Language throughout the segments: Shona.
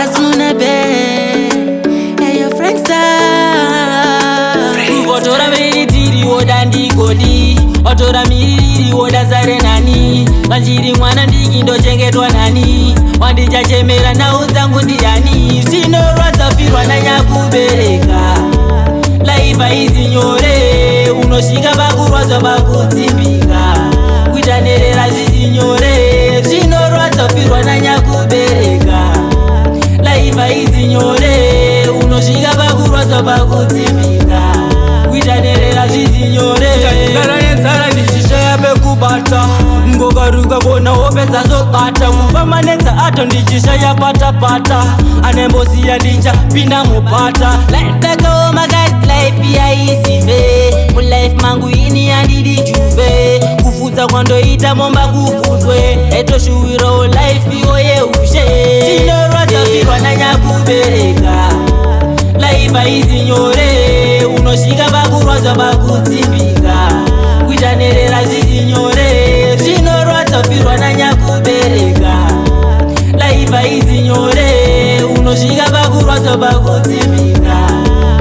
Asuna be Hey your friends Otora meritiri oda ndigodi Otora miriri oda zare nani Banjiri mwana ndigi ndo chengetwa nani Wandija chemera na uzangu ndiani Sino rwaza firwa na nyakubereka Laifa hizi nyore Unoshika baku rwaza baku timbika Kuitanerera zizi nyore Sino rwaza firwa na nyakubereka Laifa hizi nyore Unoshika baku rwaza baku timbika Kuitanerera zizi nyore Ndaranenzara ndichisha kubata Ngogaruga bona opeza zopata Kuvamanenza ato ndichisha ya pata Anembozi ya ndicha pinda mupata Life like oh my God, life ya easy be Mu life mangu ini ya ndidi juve Kufuza kwando ita momba kufutwe Eto shuwiro life yoye ushe Sino rwaza firwa na nyakubereka Life hizi nyore Unoshika baku rwaza baku timbika Kuitanerera zizi nyore Sino rwaza firwa na nyakubereka Laifa hizi nyore Unoshika baku rwaza baku timbika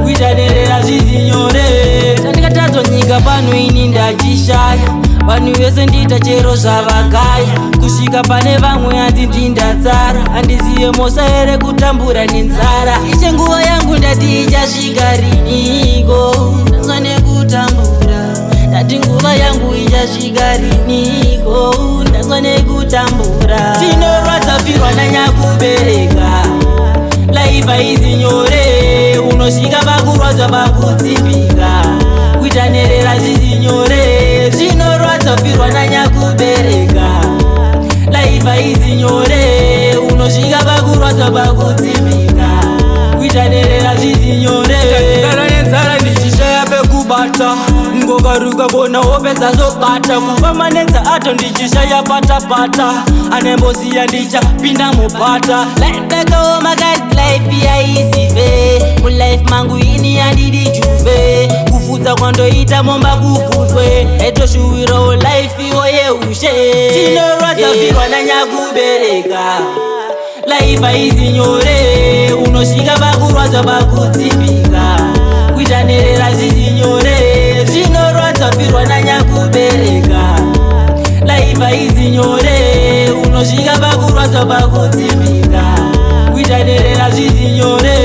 Kuitanerera zizi nyore Tandikatazo nyika pano ini ndajishaya Panu yose ndita chero zavakaya Kushika pane vamwe anti ndindatsara Andiziye mosa ere kutambura nenzara Iche nguva yangu ndati ichasvikariniko Ndatswa nekutambura Ndati nguva yangu ichasvikariniko Ndatswa nekutambura Sino rwadza firwa na nyakubereka Laifa hizi nyore Unoshika baku rwadza baku timbika Kuitanerera zizi nyore Sino rwadza firwa na nyakubereka Laifa hizi nyore Unoshika baku rwadza baku timbika Kuitanerera zizi nyore Ndaranenzara ndichisha kubata Ngogaruga bona opeza zopata Kuvamanenza ato ndichisha ya pata Anembozi ya ndicha pinda mupata Life like oh my God, life ya easy be Mu life mangu ini ya ndidi juve Kufuza kwando ita momba kufutwe Eto shuwiro life yoye ushe Sino rwaza firwa na nyakubereka Laifa hizi nyore Unoshika baku rwaza baku timbika Kuitanerera zizi nyore Sino rwaza firwa na nyakubereka Laifa hizi nyore Unoshika baku rwaza baku timbika Kuitanerera zizi nyore